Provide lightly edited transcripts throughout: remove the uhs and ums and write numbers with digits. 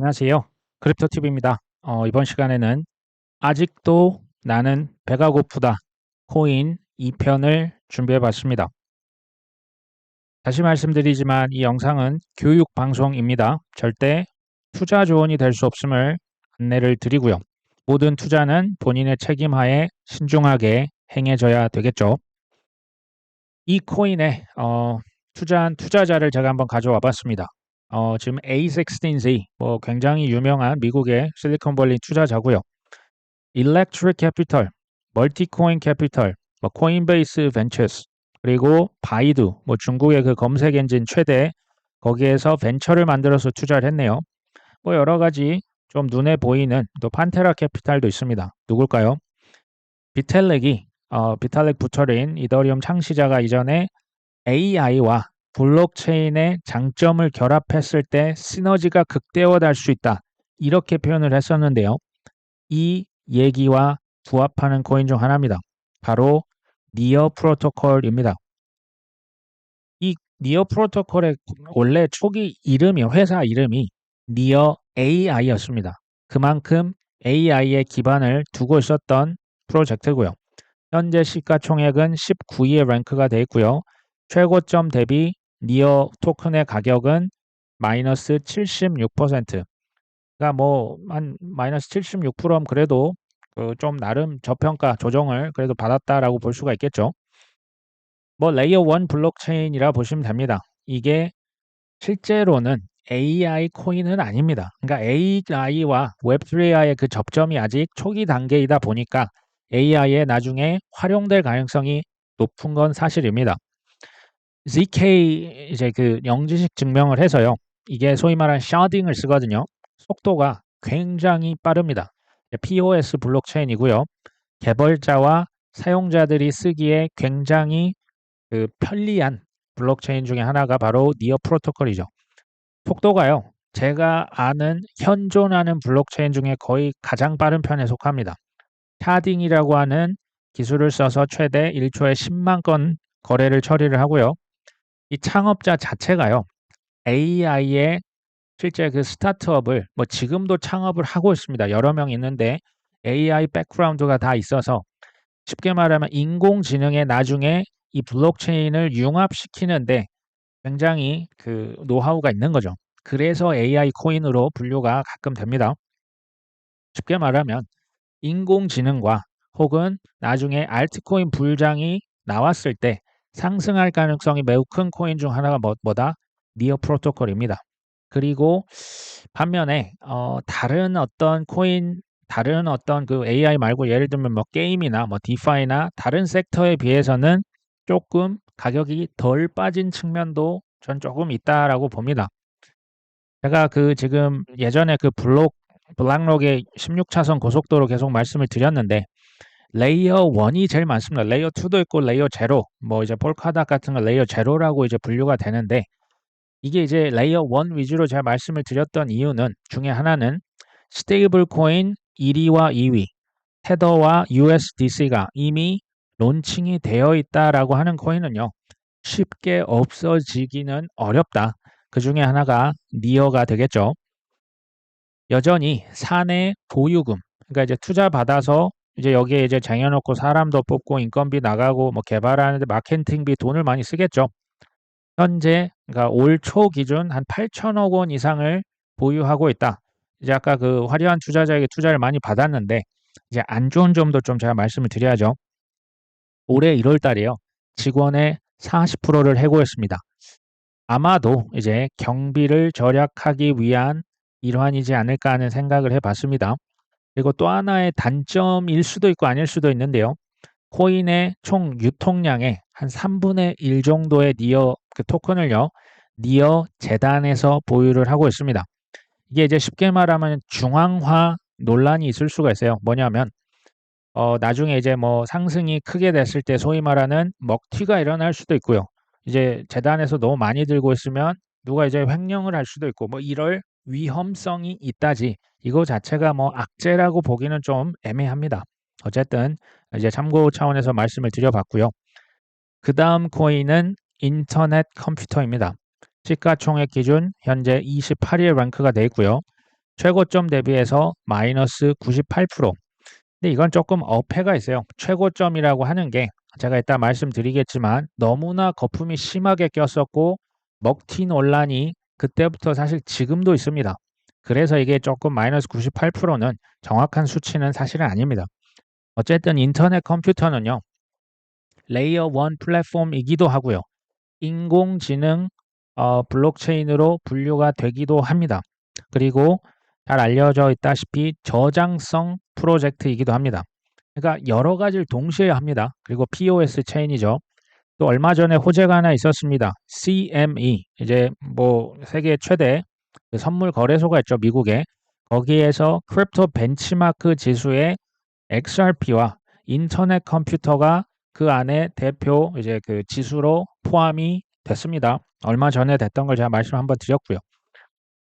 안녕하세요. 크립토TV입니다. 이번 시간에는 아직도 나는 배가 고프다. 코인 2편을 준비해 봤습니다. 다시 말씀드리지만 이 영상은 교육 방송입니다. 절대 투자 조언이 될 수 없음을 안내를 드리고요. 모든 투자는 본인의 책임하에 신중하게 행해져야 되겠죠. 이 코인에 투자한 투자자를 제가 한번 가져와 봤습니다. 지금 A16Z 굉장히 유명한 미국의 실리콘밸리 투자자고요. Electric Capital, 멀티코인 캐피털, 코인베이스 벤처스, 그리고 바이두, 중국의 그 검색 엔진 최대 거기에서 벤처를 만들어서 투자를 했네요. 여러 가지 좀 눈에 보이는 또 판테라 캐피탈도 있습니다. 누굴까요? 비탈렉 부처린 이더리움 창시자가 이전에 AI와 블록체인의 장점을 결합했을 때 시너지가 극대화될 수 있다. 이렇게 표현을 했었는데요. 이 얘기와 부합하는 코인 중 하나입니다. 바로 니어 프로토콜입니다. 이 니어 프로토콜의 원래 초기 이름이 회사 이름이 니어 AI였습니다. 그만큼 AI에 기반을 두고 있었던 프로젝트고요. 현재 시가총액은 19위에 랭크가 되어 있고요. 최고점 대비 니어 토큰의 가격은 마이너스 76%. 그러니까 한 마이너스 76%면 그래도 좀 나름 저평가 조정을 그래도 받았다라고 볼 수가 있겠죠. 레이어 1 블록체인이라 보시면 됩니다. 이게 실제로는 AI 코인은 아닙니다. 그러니까 AI와 웹3의 그 접점이 아직 초기 단계이다 보니까 AI에 나중에 활용될 가능성이 높은 건 사실입니다. ZK 이제 그 영지식 증명을 해서요. 이게 소위 말하는 샤딩을 쓰거든요. 속도가 굉장히 빠릅니다. POS 블록체인이고요. 개발자와 사용자들이 쓰기에 굉장히 편리한 블록체인 중에 하나가 바로 니어 프로토콜이죠. 속도가요. 제가 아는 현존하는 블록체인 중에 거의 가장 빠른 편에 속합니다. 샤딩이라고 하는 기술을 써서 최대 1초에 10만 건 거래를 처리를 하고요. 이 창업자 자체가요. AI의 실제 그 스타트업을 지금도 창업을 하고 있습니다. 여러 명 있는데 AI 백그라운드가 다 있어서 쉽게 말하면 인공지능에 나중에 이 블록체인을 융합시키는데 굉장히 그 노하우가 있는 거죠. 그래서 AI 코인으로 분류가 가끔 됩니다. 쉽게 말하면 인공지능과 혹은 나중에 알트코인 불장이 나왔을 때 상승할 가능성이 매우 큰 코인 중 하나가 뭐다? 니어 프로토콜입니다. 그리고 반면에 다른 어떤 그 AI 말고 예를 들면 게임이나 디파이나 다른 섹터에 비해서는 조금 가격이 덜 빠진 측면도 전 조금 있다라고 봅니다. 제가 지금 예전에 블락록의 16차선 고속도로 계속 말씀을 드렸는데 레이어 1이 제일 많습니다. 레이어 2도 있고 레이어 제로, 이제 폴카닷 같은 거 레이어 제로라고 이제 분류가 되는데 이게 이제 레이어 1 위주로 제가 말씀을 드렸던 이유는 중에 하나는 스테이블 코인 1위와 2위, 테더와 USDC가 이미 론칭이 되어 있다라고 하는 코인은요. 쉽게 없어지기는 어렵다. 그 중에 하나가 니어가 되겠죠. 여전히 사내 보유금, 그러니까 이제 투자 받아서 이제 여기에 이제 쟁여놓고 사람도 뽑고 인건비 나가고 개발하는데 마케팅비 돈을 많이 쓰겠죠. 현재 그러니까 올 초 기준 한 8천억 원 이상을 보유하고 있다. 이제 아까 그 화려한 투자자에게 투자를 많이 받았는데 이제 안 좋은 점도 좀 제가 말씀을 드려야죠. 올해 1월 달에요. 직원의 40%를 해고했습니다. 아마도 이제 경비를 절약하기 위한 일환이지 않을까 하는 생각을 해봤습니다. 그리고 또 하나의 단점일 수도 있고 아닐 수도 있는데요. 코인의 총 유통량의 한 3분의 1 정도의 니어 그 토큰을요. 니어 재단에서 보유를 하고 있습니다. 이게 이제 쉽게 말하면 중앙화 논란이 있을 수가 있어요. 뭐냐면 나중에 이제 상승이 크게 됐을 때 소위 말하는 먹튀가 일어날 수도 있고요. 이제 재단에서 너무 많이 들고 있으면 누가 이제 횡령을 할 수도 있고 이럴 위험성이 있다지 이거 자체가 악재라고 보기는 좀 애매합니다. 어쨌든 이제 참고 차원에서 말씀을 드려봤고요. 그 다음 코인은 인터넷 컴퓨터입니다. 시가총액 기준 현재 28위에 랭크가 되어 있고요. 최고점 대비해서 마이너스 98%. 근데 이건 조금 어폐가 있어요. 최고점이라고 하는 게 제가 이따 말씀드리겠지만 너무나 거품이 심하게 꼈었고 먹튀 논란이 그때부터 사실 지금도 있습니다. 그래서 이게 조금 마이너스 98%는 정확한 수치는 사실은 아닙니다. 어쨌든 인터넷 컴퓨터는요. 레이어 1 플랫폼이기도 하고요. 인공지능 블록체인으로 분류가 되기도 합니다. 그리고 잘 알려져 있다시피 저장성 프로젝트이기도 합니다. 그러니까 여러 가지를 동시에 합니다. 그리고 POS 체인이죠. 또 얼마 전에 호재가 하나 있었습니다. CME 이제 뭐 세계 최대 선물 거래소가 있죠. 미국에. 거기에서 크립토 벤치마크 지수의 XRP와 인터넷 컴퓨터가 그 안에 대표 이제 그 지수로 포함이 됐습니다. 얼마 전에 됐던 걸 제가 말씀 한번 드렸고요.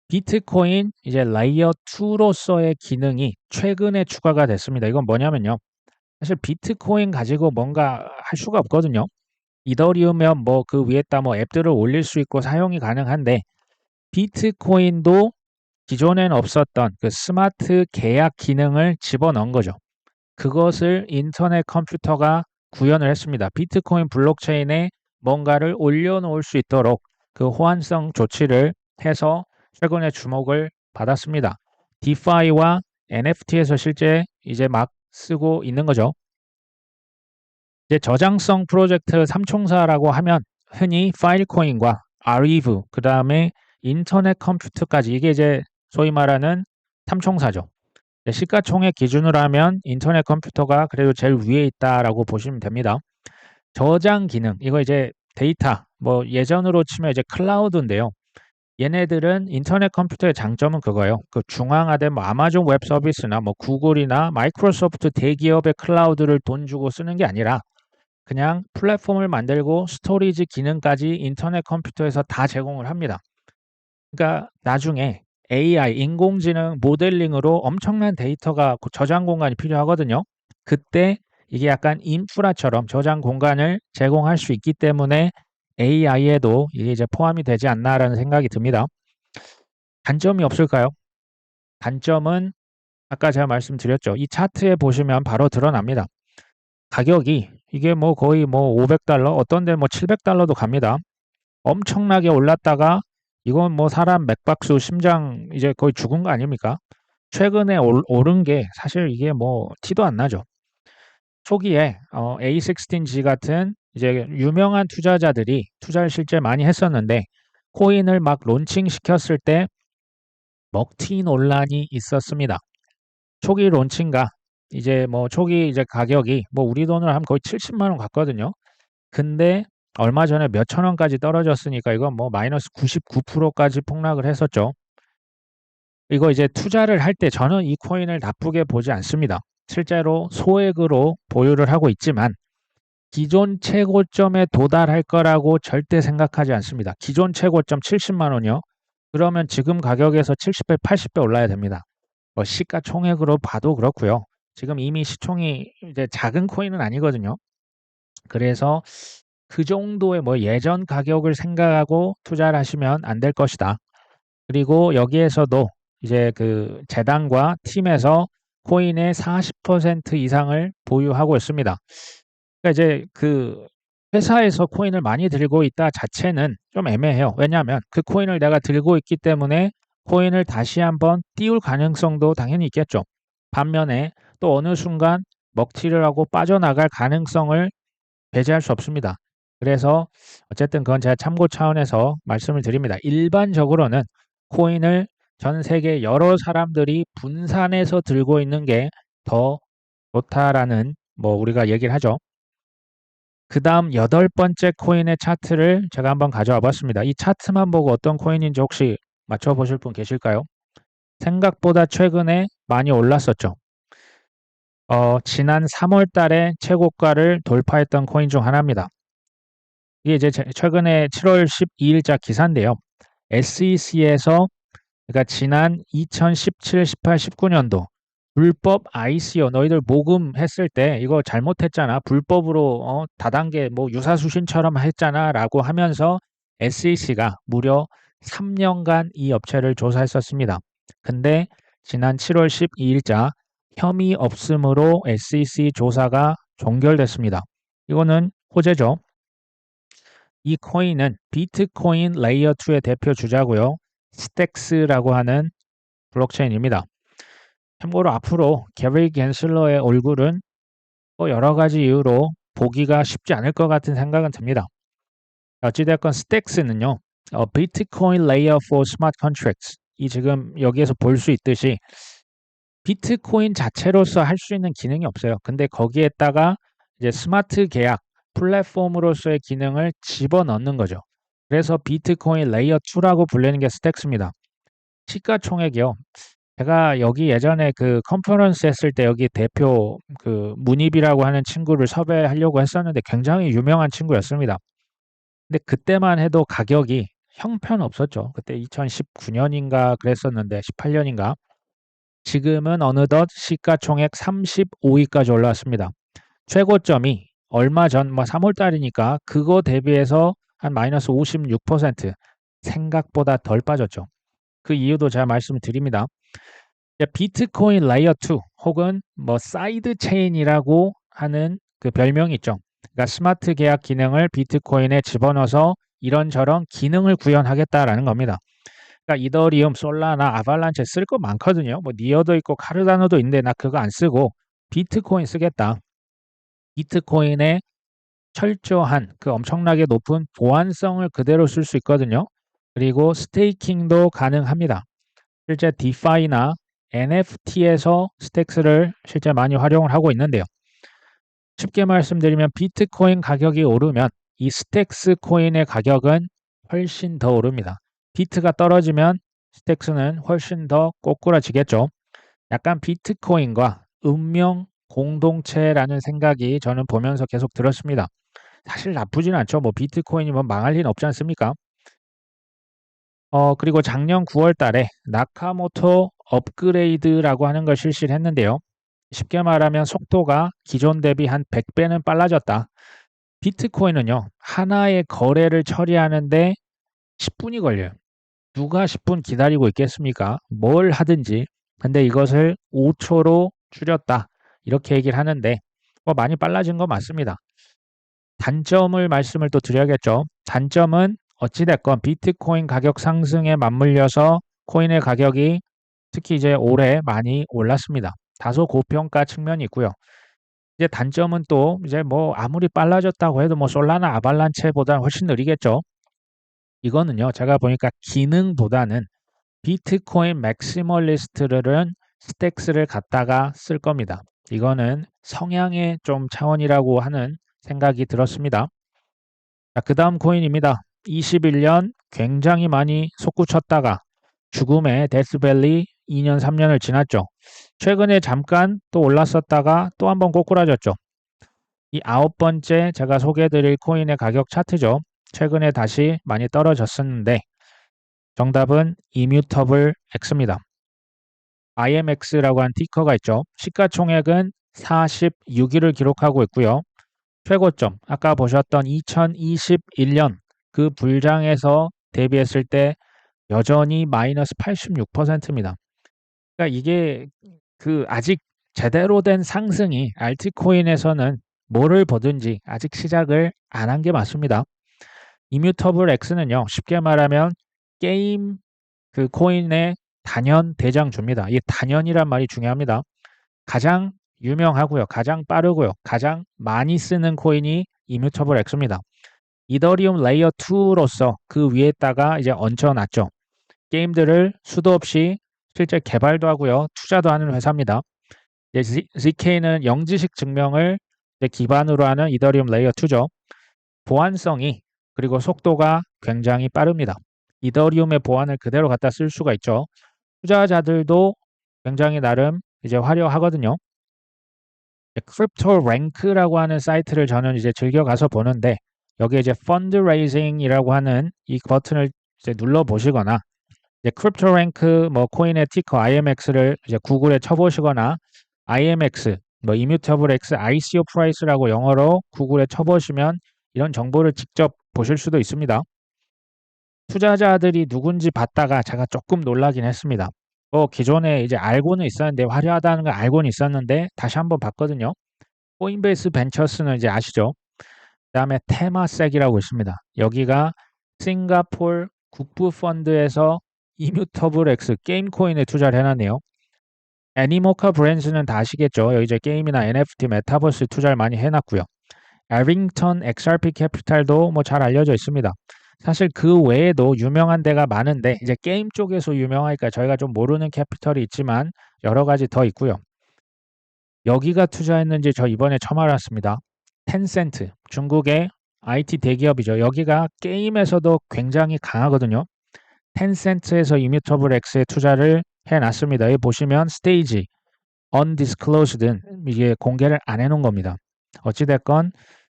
비트코인 이제 레이어 2로서의 기능이 최근에 추가가 됐습니다. 이건 뭐냐면요. 사실 비트코인 가지고 뭔가 할 수가 없거든요. 이더리움이면 뭐 그 위에다 뭐 앱들을 올릴 수 있고 사용이 가능한데 비트코인도 기존에는 없었던 그 스마트 계약 기능을 집어넣은 거죠. 그것을 인터넷 컴퓨터가 구현을 했습니다. 비트코인 블록체인에 뭔가를 올려놓을 수 있도록 그 호환성 조치를 해서 최근에 주목을 받았습니다. 디파이와 NFT에서 실제 이제 막 쓰고 있는 거죠. 이제 저장성 프로젝트 삼총사라고 하면 흔히 파일코인과 아리브, 그 다음에 인터넷 컴퓨터까지 이게 이제 소위 말하는 삼총사죠. 시가총액 기준으로 하면 인터넷 컴퓨터가 그래도 제일 위에 있다라고 보시면 됩니다. 저장 기능, 이거 이제 데이터, 뭐 예전으로 치면 이제 클라우드인데요. 얘네들은 인터넷 컴퓨터의 장점은 그거예요. 그 중앙화된 뭐 아마존 웹 서비스나 뭐 구글이나 마이크로소프트 대기업의 클라우드를 돈 주고 쓰는 게 아니라 그냥 플랫폼을 만들고 스토리지 기능까지 인터넷 컴퓨터에서 다 제공을 합니다. 그러니까 나중에 AI, 인공지능 모델링으로 엄청난 데이터가 저장 공간이 필요하거든요. 그때 이게 약간 인프라처럼 저장 공간을 제공할 수 있기 때문에 AI에도 이게 이제 포함이 되지 않나라는 생각이 듭니다. 단점이 없을까요? 단점은 아까 제가 말씀드렸죠. 이 차트에 보시면 바로 드러납니다. 가격이 이게 뭐 거의 뭐 500달러, 어떤 데는 뭐 700달러도 갑니다. 엄청나게 올랐다가 이건 뭐 사람 맥박수 심장 이제 거의 죽은 거 아닙니까? 최근에 오른 게 사실 이게 뭐 티도 안 나죠. 초기에 A16G 같은 이제 유명한 투자자들이 투자를 실제 많이 했었는데 코인을 막 론칭 시켰을 때 먹튀 논란이 있었습니다. 초기 론칭가 이제 뭐 초기 이제 가격이 뭐 우리 돈으로 하면 거의 70만 원 갔거든요. 근데 얼마 전에 몇천 원까지 떨어졌으니까 이건 뭐 마이너스 99%까지 폭락을 했었죠. 이거 이제 투자를 할 때 저는 이 코인을 나쁘게 보지 않습니다. 실제로 소액으로 보유를 하고 있지만 기존 최고점에 도달할 거라고 절대 생각하지 않습니다. 기존 최고점 70만 원이요. 그러면 지금 가격에서 70배, 80배 올라야 됩니다. 뭐 시가총액으로 봐도 그렇고요. 지금 이미 시총이 이제 작은 코인은 아니거든요. 그래서 그 정도의 뭐 예전 가격을 생각하고 투자를 하시면 안 될 것이다. 그리고 여기에서도 이제 그 재단과 팀에서 코인의 40% 이상을 보유하고 있습니다. 그러니까 이제 그 회사에서 코인을 많이 들고 있다 자체는 좀 애매해요. 왜냐하면 그 코인을 내가 들고 있기 때문에 코인을 다시 한번 띄울 가능성도 당연히 있겠죠. 반면에 또 어느 순간 먹튀를 하고 빠져나갈 가능성을 배제할 수 없습니다. 그래서 어쨌든 그건 제가 참고 차원에서 말씀을 드립니다. 일반적으로는 코인을 전 세계 여러 사람들이 분산해서 들고 있는 게 더 좋다라는 뭐 우리가 얘기를 하죠. 그 다음 8번째 코인의 차트를 제가 한번 가져와 봤습니다. 이 차트만 보고 어떤 코인인지 혹시 맞춰보실 분 계실까요? 생각보다 최근에 많이 올랐었죠. 지난 3월 달에 최고가를 돌파했던 코인 중 하나입니다. 이게 이제 최근에 7월 12일자 기사인데요. SEC에서 그러니까 지난 2017, 18, 19년도 불법 ICO 너희들 모금했을 때 이거 잘못했잖아. 불법으로 다단계 뭐 유사수신처럼 했잖아라고 하면서 SEC가 무려 3년간 이 업체를 조사했었습니다. 근데 지난 7월 12일자 혐의 없음으로 SEC 조사가 종결됐습니다. 이거는 호재죠. 이 코인은 비트코인 레이어 2의 대표 주자고요. 스택스라고 하는 블록체인입니다. 참고로 앞으로 게리 겐슬러의 얼굴은 여러 가지 이유로 보기가 쉽지 않을 것 같은 생각은 듭니다. 어찌됐건 스택스는요, 비트코인 레이어 4 스마트 컨트랙트 이 지금 여기에서 볼 수 있듯이 비트코인 자체로서 할 수 있는 기능이 없어요. 근데 거기에다가 이제 스마트 계약 플랫폼으로서의 기능을 집어넣는 거죠. 그래서 비트코인 레이어 2라고 불리는 게 스택스입니다. 시가총액이요. 제가 여기 예전에 그 컨퍼런스 했을 때 여기 대표 그 문입이라고 하는 친구를 섭외하려고 했었는데 굉장히 유명한 친구였습니다. 근데 그때만 해도 가격이 형편없었죠. 그때 2019년인가 그랬었는데 18년인가. 지금은 어느덧 시가총액 35위까지 올라왔습니다. 최고점이 얼마 전 3월 달이니까 그거 대비해서 한 마이너스 56% 생각보다 덜 빠졌죠. 그 이유도 제가 말씀을 드립니다. 비트코인 레이어 2 혹은 사이드 체인이라고 하는 그 별명이 있죠. 그러니까 스마트 계약 기능을 비트코인에 집어넣어서 이런저런 기능을 구현하겠다라는 겁니다. 그러니까 이더리움, 솔라나, 아발란체 쓸 거 많거든요. 니어도 있고 카르다노도 있는데 나 그거 안 쓰고 비트코인 쓰겠다. 비트코인의 철저한 그 엄청나게 높은 보안성을 그대로 쓸 수 있거든요. 그리고 스테이킹도 가능합니다. 실제 디파이나 NFT에서 스택스를 실제 많이 활용을 하고 있는데요. 쉽게 말씀드리면 비트코인 가격이 오르면 이 스택스 코인의 가격은 훨씬 더 오릅니다. 비트가 떨어지면 스택스는 훨씬 더 꼬꾸라지겠죠. 약간 비트코인과 운명 공동체라는 생각이 저는 보면서 계속 들었습니다. 사실 나쁘진 않죠. 비트코인이 망할 리는 없지 않습니까? 그리고 작년 9월 달에 나카모토 업그레이드라고 하는 걸 실시를 했는데요. 쉽게 말하면 속도가 기존 대비 한 100배는 빨라졌다. 비트코인은요, 하나의 거래를 처리하는데 10분이 걸려요. 누가 10분 기다리고 있겠습니까? 뭘 하든지. 근데 이것을 5초로 줄였다. 이렇게 얘기를 하는데, 많이 빨라진 거 맞습니다. 단점을 말씀을 또 드려야겠죠. 단점은 어찌됐건 비트코인 가격 상승에 맞물려서 코인의 가격이 특히 이제 올해 많이 올랐습니다. 다소 고평가 측면이 있고요. 이제 단점은 또 이제 아무리 빨라졌다고 해도 솔라나 아발란체보다는 훨씬 느리겠죠. 이거는요, 제가 보니까 기능보다는 비트코인 맥시멀리스트들은 스택스를 갖다가 쓸 겁니다. 이거는 성향의 좀 차원이라고 하는 생각이 들었습니다. 자, 그 다음 코인입니다. 21년 굉장히 많이 솟구쳤다가 죽음의 데스밸리 2년, 3년을 지났죠. 최근에 잠깐 또 올랐었다가 또 한번 꼬꾸라졌죠. 이 9번째 제가 소개해드릴 코인의 가격 차트죠. 최근에 다시 많이 떨어졌었는데 정답은 이뮤터블 X입니다. IMX라고 한 티커가 있죠. 시가총액은 46위를 기록하고 있고요. 최고점, 아까 보셨던 2021년 그 불장에서 대비했을 때 여전히 마이너스 86%입니다. 그러니까 이게 아직 제대로 된 상승이 알트코인에서는 뭐를 보든지 아직 시작을 안 한 게 맞습니다. 이뮤터블 X는요, 쉽게 말하면 게임 그 코인의 단연 대장주입니다. 이 단연이란 말이 중요합니다. 가장 유명하고요. 가장 빠르고요. 가장 많이 쓰는 코인이 이뮤터블 X입니다. 이더리움 레이어 2로서 그 위에다가 이제 얹혀놨죠. 게임들을 수도 없이 실제 개발도 하고요. 투자도 하는 회사입니다. ZK는 영지식 증명을 기반으로 하는 이더리움 레이어 2죠. 보안성이 그리고 속도가 굉장히 빠릅니다. 이더리움의 보안을 그대로 갖다 쓸 수가 있죠. 투자자들도 굉장히 나름 이제 화려하거든요. 크립토 랭크라고 하는 사이트를 저는 이제 즐겨 가서 보는데 여기에 이제 펀드레이징이라고 하는 이 버튼을 이제 눌러 보시거나 이제 크립토 랭크 코인의 티커 IMX를 이제 구글에 쳐보시거나 IMX 이뮤터블 X ICO 프라이스라고 영어로 구글에 쳐보시면 이런 정보를 직접 보실 수도 있습니다. 투자자들이 누군지 봤다가 제가 조금 놀라긴 했습니다. 기존에 이제 알고는 있었는데, 화려하다는 걸 알고는 있었는데, 다시 한번 봤거든요. 코인베이스 벤처스는 이제 아시죠? 그다음에 테마섹이라고 있습니다. 여기가 싱가폴 국부 펀드에서 이뮤터블 X 게임 코인에 투자를 해놨네요. 애니모카 브랜드는 다 아시겠죠? 여기 이제 게임이나 NFT, 메타버스 투자를 많이 해놨고요. 에링턴 XRP 캐피탈도 뭐 잘 알려져 있습니다. 사실 그 외에도 유명한 데가 많은데 이제 게임 쪽에서 유명하니까 저희가 좀 모르는 캐피털이 있지만 여러 가지 더 있고요. 여기가 투자했는지 저 이번에 처음 알았습니다. 텐센트, 중국의 IT 대기업이죠. 여기가 게임에서도 굉장히 강하거든요. 텐센트에서 이뮤터블 X에 투자를 해놨습니다. 여기 보시면 스테이지, undisclosed는 이게 공개를 안 해놓은 겁니다. 어찌됐건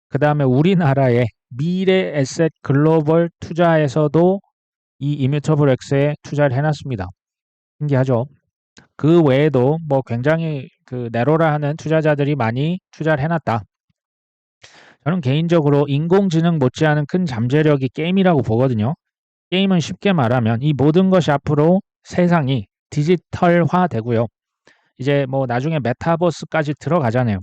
그 다음에 우리나라의 미래 에셋 글로벌 투자에서도 이 이뮤터블 X에 투자를 해놨습니다. 신기하죠? 그 외에도 뭐 굉장히 그 네로라 하는 투자자들이 많이 투자를 해놨다. 저는 개인적으로 인공지능 못지않은 큰 잠재력이 게임이라고 보거든요. 게임은 쉽게 말하면 이 모든 것이 앞으로 세상이 디지털화 되고요. 이제 뭐 나중에 메타버스까지 들어가잖아요.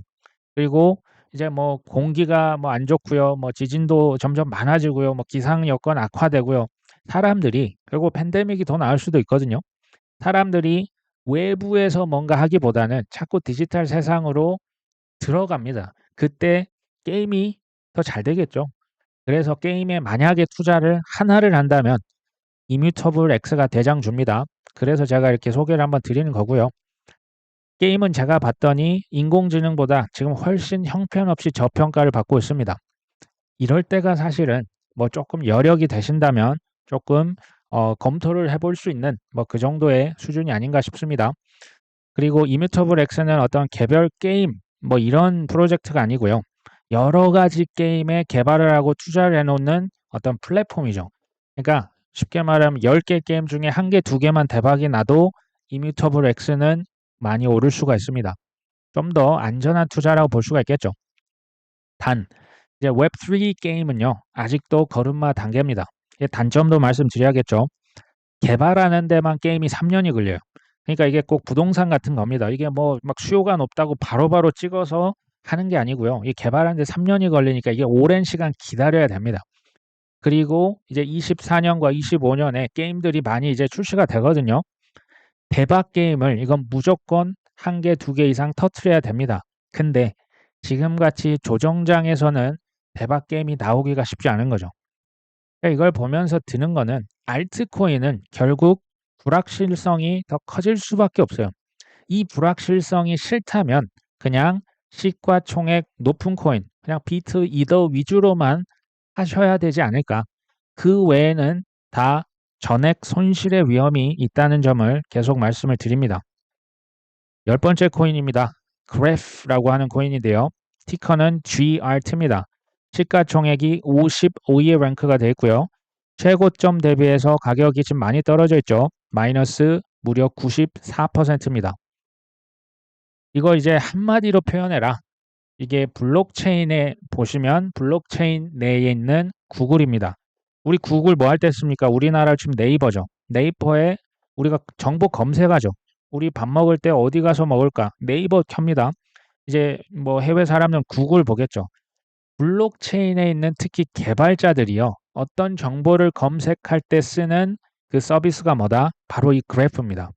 그리고 이제 뭐 공기가 뭐 안 좋고요. 뭐 지진도 점점 많아지고요. 뭐 기상 여건 악화되고요. 사람들이 그리고 팬데믹이 더 나을 수도 있거든요. 사람들이 외부에서 뭔가 하기보다는 자꾸 디지털 세상으로 들어갑니다. 그때 게임이 더 잘 되겠죠. 그래서 게임에 만약에 투자를 하나를 한다면 이뮤터블 X가 대장주입니다. 그래서 제가 이렇게 소개를 한번 드리는 거고요. 게임은 제가 봤더니 인공지능보다 지금 훨씬 형편없이 저평가를 받고 있습니다. 이럴 때가 사실은 뭐 조금 여력이 되신다면 조금 검토를 해볼 수 있는 뭐 그 정도의 수준이 아닌가 싶습니다. 그리고 이뮤터블 X는 어떤 개별 게임 뭐 이런 프로젝트가 아니고요. 여러 가지 게임에 개발을 하고 투자를 해놓는 어떤 플랫폼이죠. 그러니까 쉽게 말하면 10개 게임 중에 1개, 2개만 대박이 나도 이뮤터블 X는 많이 오를 수가 있습니다. 좀 더 안전한 투자라고 볼 수가 있겠죠. 단, 이제 웹3 게임은요, 아직도 걸음마 단계입니다. 단점도 말씀드려야겠죠. 개발하는 데만 게임이 3년이 걸려요. 그러니까 이게 꼭 부동산 같은 겁니다. 이게 뭐 막 수요가 높다고 바로바로 찍어서 하는 게 아니고요. 이 개발하는데 3년이 걸리니까 이게 오랜 시간 기다려야 됩니다. 그리고 이제 24년과 25년에 게임들이 많이 이제 출시가 되거든요. 대박 게임을 이건 무조건 1개, 2개 이상 터트려야 됩니다. 근데 지금같이 조정장에서는 대박 게임이 나오기가 쉽지 않은 거죠. 그러니까 이걸 보면서 드는 거는 알트코인은 결국 불확실성이 더 커질 수밖에 없어요. 이 불확실성이 싫다면 그냥 시가총액 높은 코인, 그냥 비트, 이더 위주로만 하셔야 되지 않을까. 그 외에는 다 전액 손실의 위험이 있다는 점을 계속 말씀을 드립니다. 10번째 코인입니다. 그래프라고 하는 코인인데요. 티커는 GRT입니다. 시가총액이 55위에 랭크가 되어 있고요. 최고점 대비해서 가격이 지금 많이 떨어져 있죠. 마이너스 무려 94%입니다. 이거 이제 한마디로 표현해라. 이게 블록체인에 보시면 블록체인 내에 있는 구글입니다. 우리 구글 뭐 할 때 씁니까? 우리나라 지금 네이버죠. 네이버에 우리가 정보 검색하죠. 우리 밥 먹을 때 어디 가서 먹을까? 네이버 켭니다. 이제 뭐 해외 사람들은 구글 보겠죠. 블록체인에 있는 특히 개발자들이요. 어떤 정보를 검색할 때 쓰는 그 서비스가 뭐다? 바로 이 그래프입니다.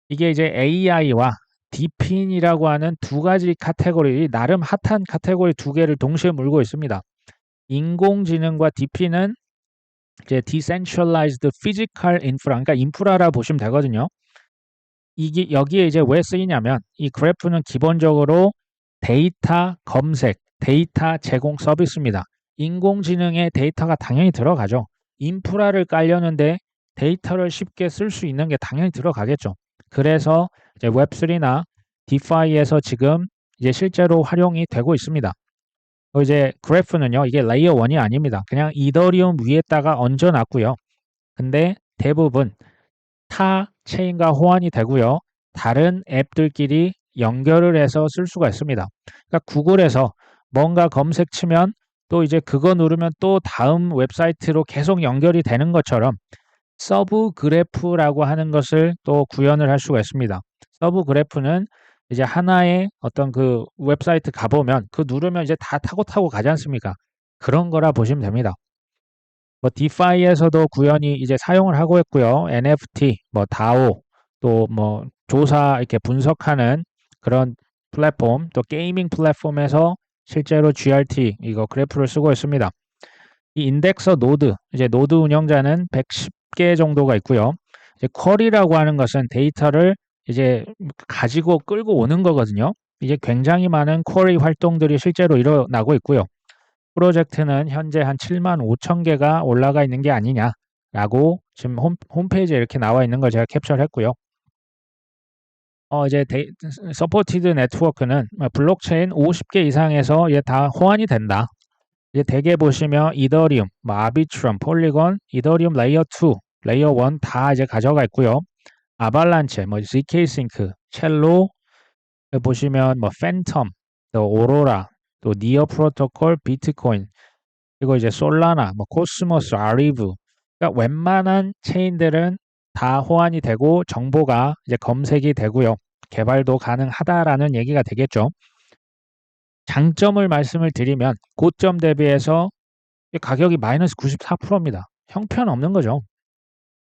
이게 이제 AI와 디핀이라고 하는 두 가지 카테고리, 나름 핫한 카테고리 두 개를 동시에 물고 있습니다. 인공지능과 디핀은 이제 Decentralized Physical Infra, 그러니까 인프라라 보시면 되거든요. 이게 여기에 이제 왜 쓰이냐면 이 그래프는 기본적으로 데이터 검색, 데이터 제공 서비스입니다. 인공지능의 데이터가 당연히 들어가죠. 인프라를 깔려는데 데이터를 쉽게 쓸 수 있는 게 당연히 들어가겠죠. 그래서 이제 웹3나 디파이에서 지금 이제 실제로 활용이 되고 있습니다. 이제 그래프는요, 이게 레이어 1이 아닙니다. 그냥 이더리움 위에다가 얹어놨고요. 근데 대부분 타 체인과 호환이 되고요. 다른 앱들끼리 연결을 해서 쓸 수가 있습니다. 그러니까 구글에서 뭔가 검색 치면 또 이제 그거 누르면 또 다음 웹사이트로 계속 연결이 되는 것처럼 서브 그래프라고 하는 것을 또 구현을 할 수가 있습니다. 서브 그래프는 이제 하나의 어떤 그 웹사이트 가보면 그 누르면 이제 다 타고 가지 않습니까? 그런 거라 보시면 됩니다. 뭐 디파이에서도 구현이 이제 사용을 하고 있고요. NFT, 뭐 다오, 또 뭐 조사 이렇게 분석하는 그런 플랫폼, 또 게이밍 플랫폼에서 실제로 GRT 이거 그래프를 쓰고 있습니다. 이 인덱서 노드, 이제 노드 운영자는 110개 정도가 있고요. 이제 쿼리라고 하는 것은 데이터를 이제 가지고 끌고 오는 거거든요. 이제 굉장히 많은 쿼리 활동들이 실제로 일어나고 있고요. 프로젝트는 현재 한 7만 5천 개가 올라가 있는 게 아니냐라고 지금 홈페이지에 이렇게 나와 있는 걸 제가 캡처를 했고요. 이제 서포티드 네트워크는 블록체인 50개 이상에서 이제 다 호환이 된다. 이제 대개 보시면 이더리움, 뭐 아비트럼, 폴리건, 이더리움 레이어 2, 레이어 1 다 이제 가져가 있고요. 아발란체, 뭐 zk 싱크, 첼로 보시면 뭐 팬텀, 또 오로라, 또 니어 프로토콜, 비트코인, 그리고 이제 솔라나, 뭐 코스모스, 아리브. 그러니까 웬만한 체인들은 다 호환이 되고 정보가 이제 검색이 되고요. 개발도 가능하다라는 얘기가 되겠죠. 장점을 말씀을 드리면 고점 대비해서 가격이 마이너스 94%입니다. 형편없는 거죠.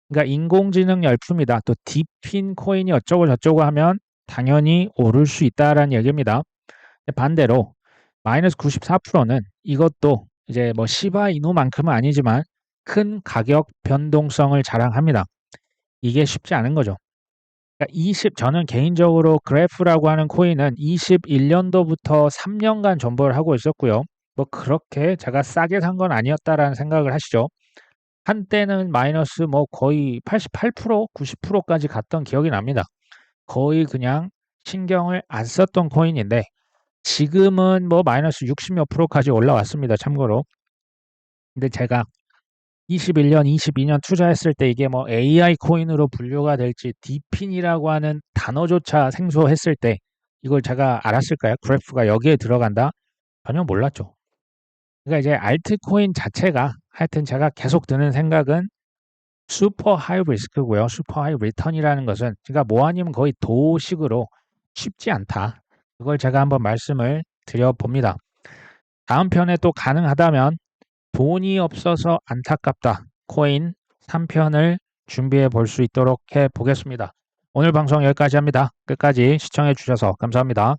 그러니까 인공지능 열풍이다. 또 딥핀 코인이 어쩌고 저쩌고 하면 당연히 오를 수 있다라는 얘기입니다. 반대로 마이너스 94%는 이것도 이제 뭐 시바이누만큼은 아니지만 큰 가격 변동성을 자랑합니다. 이게 쉽지 않은 거죠. 그러니까 저는 개인적으로 그래프라고 하는 코인은 21년도부터 3년간 존버를 하고 있었고요. 뭐 그렇게 제가 싸게 산 건 아니었다라는 생각을 하시죠. 한때는 마이너스 뭐 거의 88%, 90%까지 갔던 기억이 납니다. 거의 그냥 신경을 안 썼던 코인인데 지금은 뭐 마이너스 60 몇 프로까지 올라왔습니다. 참고로. 근데 제가 21년, 22년 투자했을 때 이게 뭐 AI 코인으로 분류가 될지 디핀이라고 하는 단어조차 생소했을 때 이걸 제가 알았을까요? 그래프가 여기에 들어간다? 전혀 몰랐죠. 그러니까 이제 알트코인 자체가 하여튼 제가 계속 드는 생각은 슈퍼 하이 리스크고요. 슈퍼 하이 리턴이라는 것은 그러니까 뭐 아니면 거의 도식으로 쉽지 않다. 그걸 제가 한번 말씀을 드려봅니다. 다음 편에 또 가능하다면 돈이 없어서 안타깝다. 코인 3편을 준비해 볼 수 있도록 해 보겠습니다. 오늘 방송 여기까지 합니다. 끝까지 시청해 주셔서 감사합니다.